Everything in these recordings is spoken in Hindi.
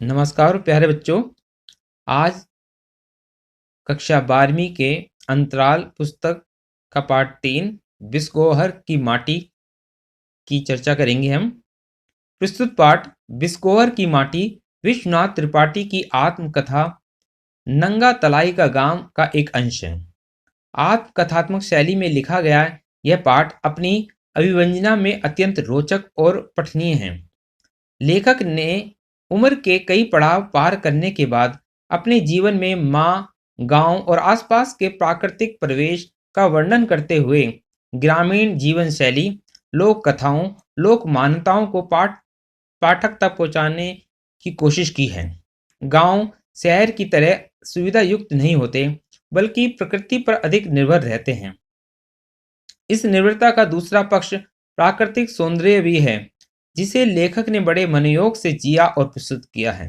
नमस्कार प्यारे बच्चों। आज कक्षा 12वीं के अंतराल पुस्तक का पाठ 3 बिस्कोहर की माटी की चर्चा करेंगे हम। प्रस्तुत पाठ बिस्कोहर की माटी विश्वनाथ त्रिपाठी की आत्मकथा नंगा तलाई का गांव का एक अंश है। आत्मकथात्मक शैली में लिखा गया यह पाठ अपनी अभिव्यंजना में अत्यंत रोचक और पठनीय है। लेखक ने उम्र के कई पड़ाव पार करने के बाद अपने जीवन में माँ, गांव और आसपास के प्राकृतिक परिवेश का वर्णन करते हुए ग्रामीण जीवन शैली, लोक कथाओं, लोक मान्यताओं को पाठक तक पहुंचाने की कोशिश की है। गांव शहर की तरह सुविधा युक्त नहीं होते, बल्कि प्रकृति पर अधिक निर्भर रहते हैं। इस निर्भरता का दूसरा पक्ष प्राकृतिक सौंदर्य भी है, जिसे लेखक ने बड़े मनोयोग से जिया और प्रस्तुत किया है।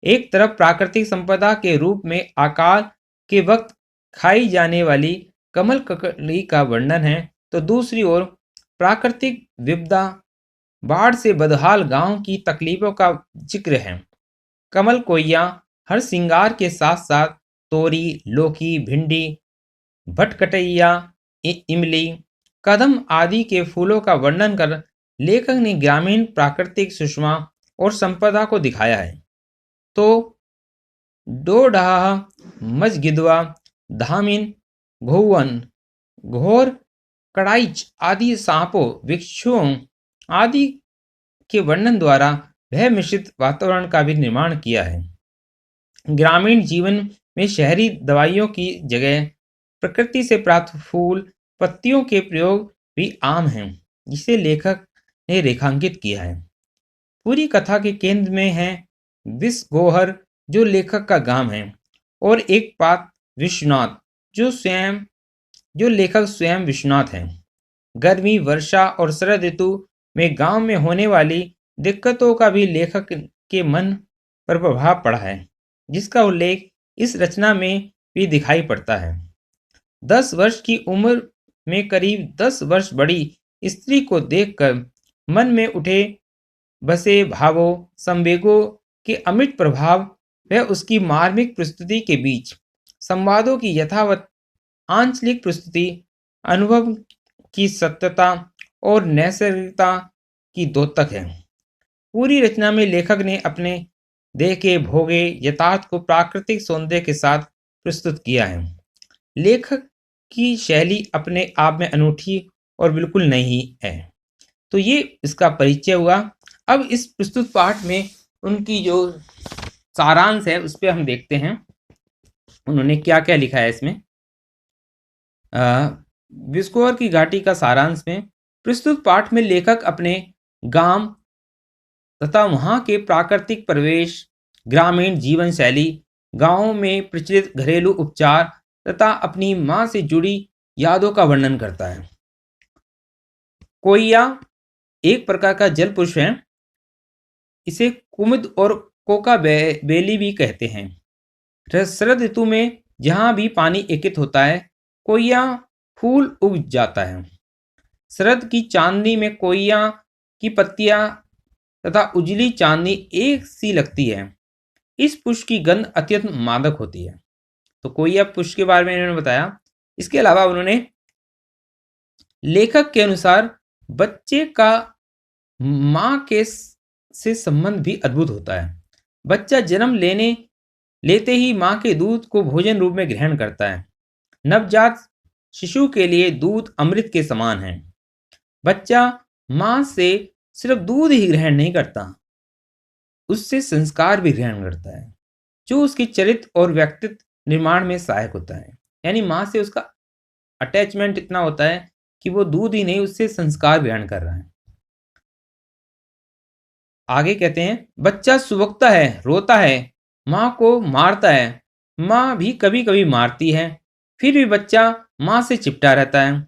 एक तरफ प्राकृतिक संपदा के रूप में अकाल के वक्त खाई जाने वाली कमल ककड़ी का वर्णन है, तो दूसरी ओर प्राकृतिक विपदा, बाढ़ से बदहाल गांव की तकलीफों का जिक्र है। कमल कोइया हर सिंगार के साथ साथ तोरी, लौकी, भिंडी, भटकटैया, इमली, कदम आदि के फूलों का वर्णन कर लेखक ने ग्रामीण प्राकृतिक सुषमा और संपदा को दिखाया है। तो डोडाह, मजगिदवा, धामिन, घोवन, घोर, कड़ाइच आदि सांपों, वृक्षों आदि के वर्णन द्वारा भय मिश्रित वातावरण का भी निर्माण किया है। ग्रामीण जीवन में शहरी दवाइयों की जगह प्रकृति से प्राप्त फूल, पत्तियों के प्रयोग भी आम हैं, जिसे लेखक ने रेखांकित किया है। पूरी कथा के केंद्र में है बिस्गोहर, जो लेखक का गांव है, और एक पात्र विश्वनाथ, जो लेखक स्वयं विश्वनाथ है। गर्मी, वर्षा और शरद ऋतु में गांव में होने वाली दिक्कतों का भी लेखक के मन पर प्रभाव पड़ा है, जिसका उल्लेख इस रचना में भी दिखाई पड़ता है। 10 वर्ष की उम्र में करीब 10 वर्ष बड़ी स्त्री को देखकर मन में उठे बसे भावों, संवेगों के अमिट प्रभाव व उसकी मार्मिक प्रस्तुति के बीच संवादों की यथावत आंचलिक प्रस्तुति, अनुभव की सत्यता और नैसर्गिकता की द्योतक है। पूरी रचना में लेखक ने अपने देखे भोगे यथार्थ को प्राकृतिक सौंदर्य के साथ प्रस्तुत किया है। लेखक की शैली अपने आप में अनूठी और बिल्कुल नई है। तो ये इसका परिचय हुआ। अब इस प्रस्तुत पाठ में उनकी जो सारांश है उस पर हम देखते हैं उन्होंने क्या क्या लिखा है। इसमें बिस्कोहर की घाटी का सारांश में प्रस्तुत पाठ में लेखक अपने गांव तथा वहां के प्राकृतिक परिवेश, ग्रामीण जीवन शैली, गांवों में प्रचलित घरेलू उपचार तथा अपनी मां से जुड़ी यादों का वर्णन करता है। कोइया एक प्रकार का जल पुष्प है। इसे कुमुद और कोका बेली भी कहते हैं। शरद ऋतु में जहां भी पानी एकत्रित होता है, कोइया फूल उग जाता है। शरद की चांदनी में कोइया की पत्तियां तथा उजली चांदनी एक सी लगती है। इस पुष्प की गंध अत्यंत मादक होती है। तो कोइया पुष्प के बारे में इन्होंने बताया। इसके अलावा उन्होंने लेखक के अनुसार बच्चे का मां के से संबंध भी अद्भुत होता है। बच्चा जन्म लेते ही मां के दूध को भोजन रूप में ग्रहण करता है। नवजात शिशु के लिए दूध अमृत के समान है। बच्चा मां से सिर्फ दूध ही ग्रहण नहीं करता, उससे संस्कार भी ग्रहण करता है, जो उसके चरित्र और व्यक्तित्व निर्माण में सहायक होता है। यानी मां से उसका अटैचमेंट इतना होता है कि वो दूध ही नहीं, उससे संस्कार ग्रहण कर रहा है। आगे कहते हैं, बच्चा सुबकता है, रोता है, मां को मारता है, मां भी कभी कभी मारती है, फिर भी बच्चा मां से चिपटा रहता है।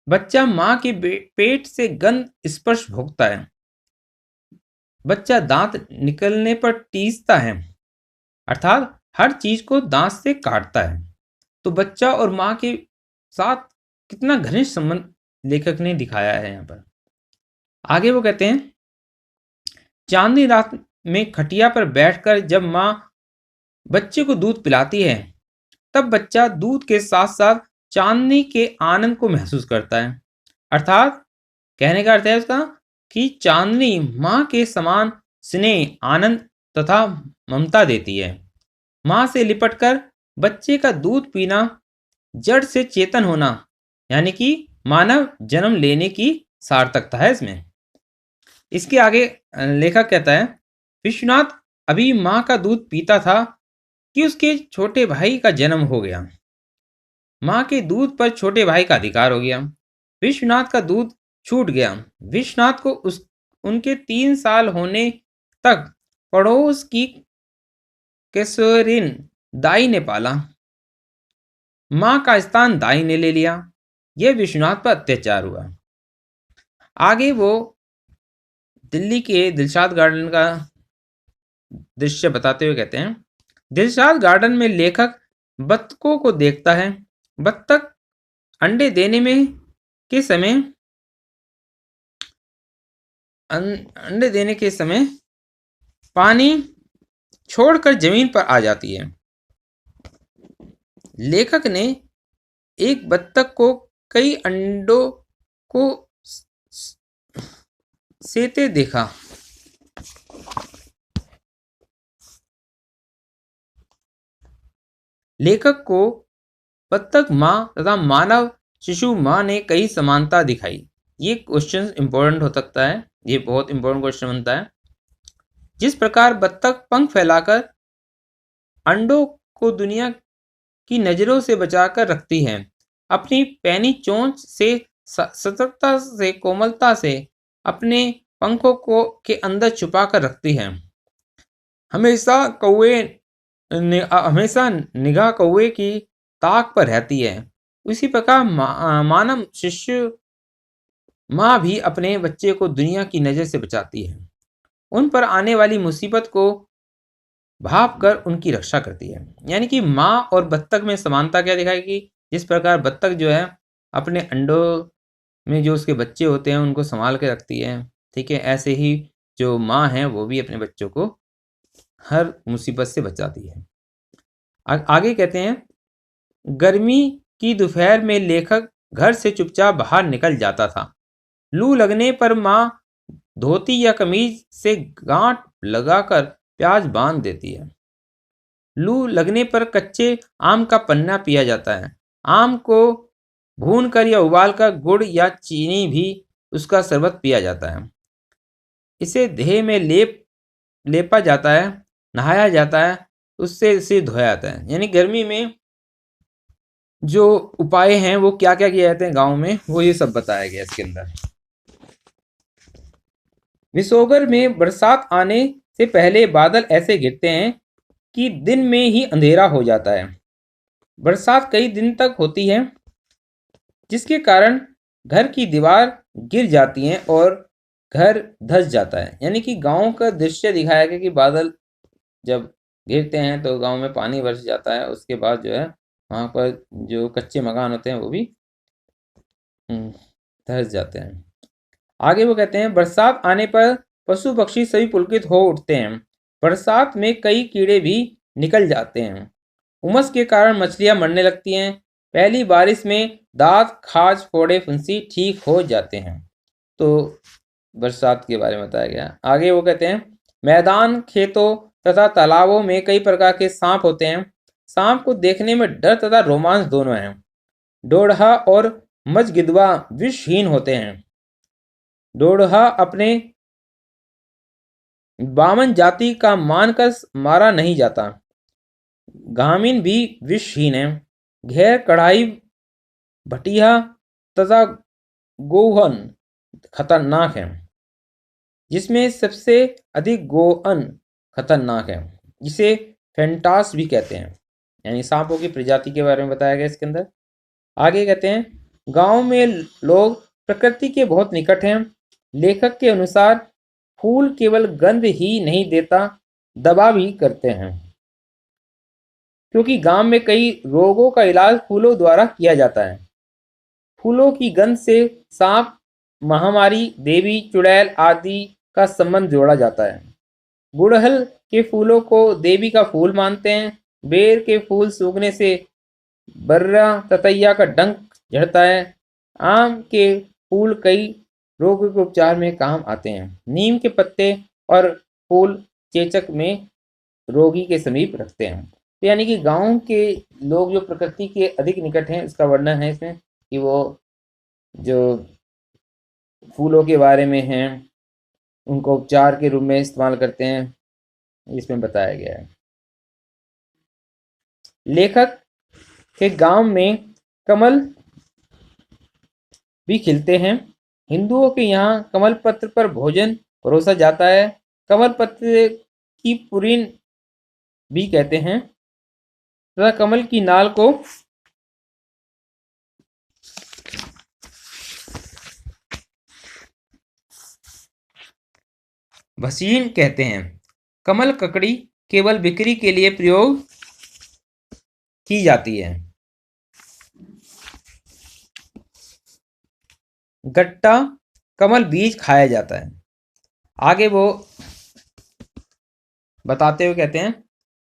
बच्चा मां के पेट से गंध स्पर्श भोगता है। बच्चा दांत निकलने पर टीसता है, अर्थात हर चीज को दांत से काटता है। तो बच्चा और मां के साथ कितना घनिष्ठ संबंध लेखक ने दिखाया है यहाँ पर। आगे वो कहते हैं, चांदनी रात में खटिया पर बैठकर जब माँ बच्चे को दूध पिलाती है, तब बच्चा दूध के साथ साथ चांदनी के आनंद को महसूस करता है। अर्थात कहने का अर्थ है उसका कि चांदनी माँ के समान स्नेह, आनंद तथा ममता देती है। माँ से लिपटकर बच्चे का दूध पीना जड़ से चेतन होना, यानी कि मानव जन्म लेने की सार्थकता है इसमें। इसके आगे लेखक कहता है, विश्वनाथ अभी माँ का दूध पीता था कि उसके छोटे भाई का जन्म हो गया। माँ के दूध पर छोटे भाई का अधिकार हो गया। विश्वनाथ का दूध छूट गया। विश्वनाथ को उनके 3 साल होने तक पड़ोस की केसरिन दाई ने पाला। माँ का स्थान दाई ने ले लिया। यह विश्वनाथ पर अत्याचार हुआ। आगे वो दिल्ली के दिलशाद गार्डन का दृश्य बताते हुए कहते हैं, दिलशाद गार्डन में लेखक बत्तखों को देखता है। बत्तख अंडे देने में के समय पानी छोड़कर जमीन पर आ जाती है। लेखक ने एक बत्तख को कई अंडों को सेते देखा। लेखक को बत्तख माँ तथा मानव शिशु माँ ने कई समानता दिखाई। ये क्वेश्चन इंपॉर्टेंट हो सकता है, ये बहुत इंपॉर्टेंट क्वेश्चन बनता है। जिस प्रकार बत्तख पंख फैलाकर अंडों को दुनिया की नजरों से बचाकर रखती है, अपनी पैनी चोंच से सतर्कता से, कोमलता से अपने पंखों को के अंदर छुपा कर रखती है, हमेशा निगाह कौवे की ताक पर रहती है, उसी प्रकार मानव शिशु माँ भी अपने बच्चे को दुनिया की नजर से बचाती है। उन पर आने वाली मुसीबत को भाप कर उनकी रक्षा करती है। यानी कि माँ और बत्तख में समानता क्या दिखाएगी? जिस प्रकार बत्तख जो है अपने अंडों में जो उसके बच्चे होते हैं उनको संभाल के रखती है, ठीक है, ऐसे ही जो माँ है वो भी अपने बच्चों को हर मुसीबत से बचाती है। आगे कहते हैं, गर्मी की दोपहर में लेखक घर से चुपचाप बाहर निकल जाता था। लू लगने पर माँ धोती या कमीज से गांठ लगाकर प्याज बांध देती है। लू लगने पर कच्चे आम का पन्ना पिया जाता है। आम को भूनकर या उबालकर गुड़ या चीनी भी उसका शरबत पिया जाता है। इसे देह में लेपा जाता है, नहाया जाता है, उससे इसे धोया जाता है। यानी गर्मी में जो उपाय हैं वो क्या क्या किए जाते हैं गांव में, वो ये सब बताया गया इसके अंदर। विशोगर में बरसात आने से पहले बादल ऐसे गिरते हैं कि दिन में ही अंधेरा हो जाता है। बरसात कई दिन तक होती है, जिसके कारण घर की दीवार गिर जाती है और घर धंस जाता है। यानी कि गांव का दृश्य दिखाया गया कि बादल जब गिरते हैं तो गांव में पानी बरस जाता है। उसके बाद जो है वहाँ पर जो कच्चे मकान होते हैं वो भी धंस जाते हैं। आगे वो कहते हैं, बरसात आने पर पशु पक्षी सभी पुलकित हो उठते हैं। बरसात में कई कीड़े भी निकल जाते हैं। उमस के कारण मछलियां मरने लगती हैं। पहली बारिश में दांत, खाज, फोड़े, फुंसी ठीक हो जाते हैं। तो बरसात के बारे में बताया गया। आगे वो कहते हैं, मैदान, खेतों तथा तालाबों में कई प्रकार के सांप होते हैं। सांप को देखने में डर तथा रोमांच दोनों है। डोढ़ा और मजगिदवा विषहीन होते हैं। डोढ़ा अपने बामन जाति का मानकर मारा नहीं जाता। गामिन भी विषहीन है। घेर, कढ़ाई, भटिया तथा गोहन खतरनाक है, जिसमें सबसे अधिक गोअन खतरनाक है, जिसे फेंटास भी कहते हैं। यानी सांपों की प्रजाति के बारे में बताया गया इसके अंदर। आगे कहते हैं, गांव में लोग प्रकृति के बहुत निकट हैं। लेखक के अनुसार फूल केवल गंध ही नहीं देता, दवा भी करते हैं, क्योंकि गांव में कई रोगों का इलाज फूलों द्वारा किया जाता है। फूलों की गंध से सांप, महामारी, देवी, चुड़ैल आदि का संबंध जोड़ा जाता है। गुड़हल के फूलों को देवी का फूल मानते हैं। बेर के फूल सूखने से बर्रा ततैया का डंक झड़ता है। आम के फूल कई रोगों के उपचार में काम आते हैं। नीम के पत्ते और फूल चेचक में रोगी के समीप रखते हैं। तो यानी कि गांव के लोग जो प्रकृति के अधिक निकट हैं, इसका वर्णन है इसमें कि वो जो फूलों के बारे में हैं उनको उपचार के रूप में इस्तेमाल करते हैं, इसमें बताया गया है। लेखक के गांव में कमल भी खिलते हैं। हिंदुओं के यहाँ कमल पत्र पर भोजन परोसा जाता है। कमल पत्र की पुरीन भी कहते हैं तथा कमल की नाल को भसीन कहते हैं। कमल ककड़ी केवल बिक्री के लिए प्रयोग की जाती है। गट्टा कमल बीज खाया जाता है। आगे वो बताते हुए कहते हैं,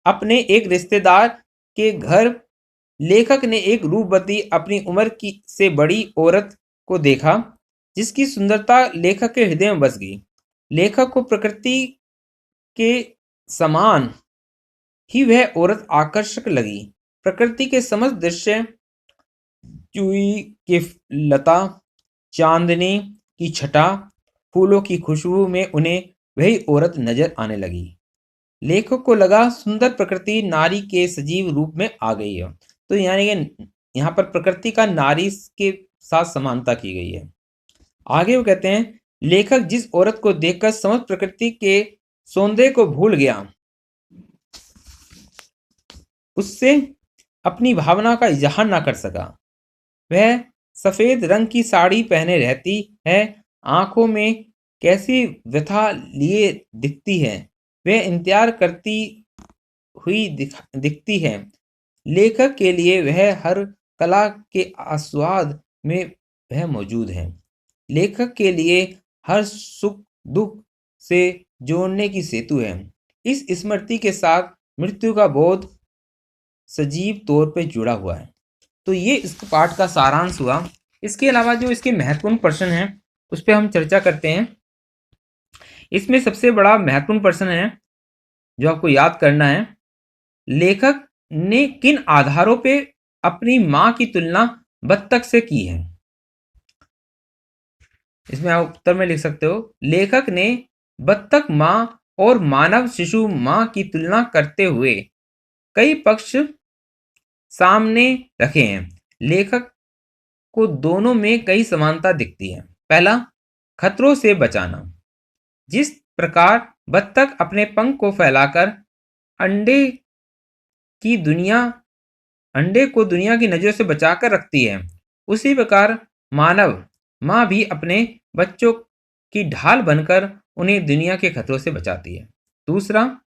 अपने एक रिश्तेदार के घर लेखक ने एक रूपवती अपनी उम्र की से बड़ी औरत को देखा जिसकी सुंदरता लेखक के हृदय में बस गई। लेखक को प्रकृति के समान ही वह औरत आकर्षक लगी। प्रकृति के समस्त दृश्य, चुई की लता, चांदनी की छटा, फूलों की खुशबू में उन्हें वही औरत नजर आने लगी। लेखक को लगा सुंदर प्रकृति नारी के सजीव रूप में आ गई है। तो यानी कि यहाँ पर प्रकृति का नारी के साथ समानता की गई है। आगे वो कहते हैं, लेखक जिस औरत को देखकर समस्त प्रकृति के सौंदर्य को भूल गया, उससे अपनी भावना का इजहार ना कर सका। वह सफेद रंग की साड़ी पहने रहती है, आंखों में कैसी व्यथा लिए दिखती है, वह इंतजार करती हुई दिखती है। लेखक के लिए वह हर कला के आस्वाद में वह मौजूद है। लेखक के लिए हर सुख दुख से जोड़ने की सेतु है। इस स्मृति के साथ मृत्यु का बोध सजीव तौर पर जुड़ा हुआ है। तो ये इस पाठ का सारांश हुआ। इसके अलावा जो इसके महत्वपूर्ण प्रश्न हैं उस पर हम चर्चा करते हैं। इसमें सबसे बड़ा महत्वपूर्ण प्रश्न है जो आपको याद करना है, लेखक ने किन आधारों पे अपनी मां की तुलना बत्तख से की है। इसमें आप उत्तर में लिख सकते हो, लेखक ने बत्तख मां और मानव शिशु मां की तुलना करते हुए कई पक्ष सामने रखे हैं। लेखक को दोनों में कई समानता दिखती है। पहला, खतरों से बचाना। जिस प्रकार बत्तख अपने पंख को फैलाकर अंडे को दुनिया की नजरों से बचाकर रखती है, उसी प्रकार मानव मां भी अपने बच्चों की ढाल बनकर उन्हें दुनिया के खतरों से बचाती है। दूसरा,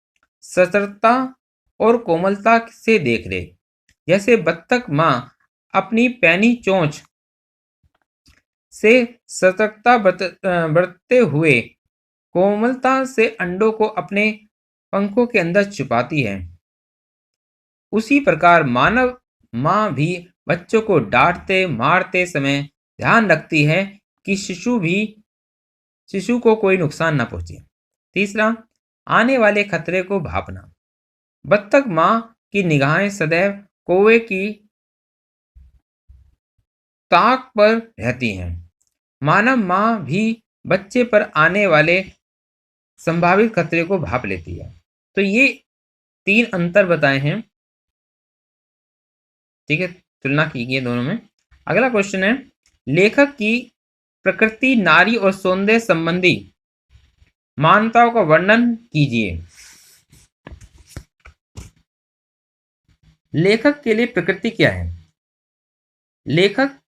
सतर्कता और कोमलता से देख रेख। जैसे बत्तख मां अपनी पैनी चोंच से सतर्कता बरतते हुए कोमलता से अंडों को अपने पंखों के अंदर छुपाती है, उसी प्रकार मानव मां भी बच्चों को डांटते मारते समय ध्यान रखती है कि शिशु को कोई नुकसान न पहुंचे। तीसरा, आने वाले खतरे को भांपना। बत्तख मां की निगाहें सदैव कौवे की ताक पर रहती हैं। मानव मां भी बच्चे पर आने वाले संभावित खतरे को भांप लेती है। तो ये 3 अंतर बताए हैं, ठीक है, तुलना की गई है दोनों में। अगला क्वेश्चन है, लेखक की प्रकृति नारी और सौंदर्य संबंधी मान्यताओं का वर्णन कीजिए। लेखक के लिए प्रकृति क्या है? लेखक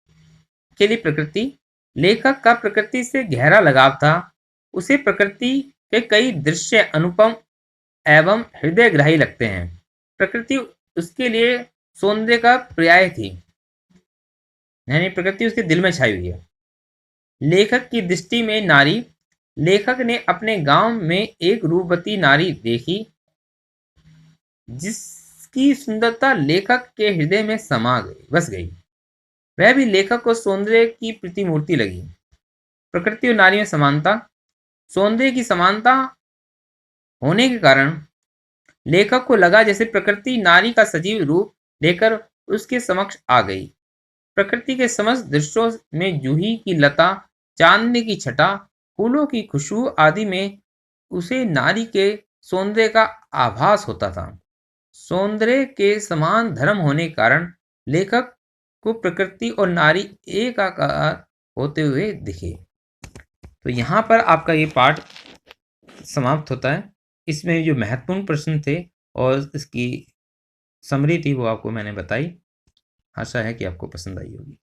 के लिए प्रकृति, लेखक का प्रकृति से गहरा लगाव था। उसे प्रकृति के कई दृश्य अनुपम एवं हृदयग्राही लगते हैं। प्रकृति उसके लिए सौंदर्य का पर्याय थी, यानी प्रकृति उसके दिल में छाई हुई है। लेखक की दृष्टि में नारी लेखक ने अपने गांव में एक रूपवती नारी देखी जिसकी सुंदरता लेखक के हृदय में बस गई। वह भी लेखक को सौंदर्य की प्रतिमूर्ति लगी। प्रकृति और नारी में समानता। सौंदर्य की समानता होने के कारण लेखक को लगा जैसे प्रकृति नारी का सजीव रूप लेकर उसके समक्ष आ गई। प्रकृति के समस्त दृश्यों में जूही की लता, चांदनी की छटा, फूलों की खुशबू आदि में उसे नारी के सौंदर्य का आभास होता था। सौंदर्य के समान धर्म होने के कारण लेखक को प्रकृति और नारी एक आकार होते हुए दिखे। तो यहाँ पर आपका ये पाठ समाप्त होता है। इसमें जो महत्वपूर्ण प्रश्न थे और इसकी समरी थी वो आपको मैंने बताई। आशा है कि आपको पसंद आई होगी।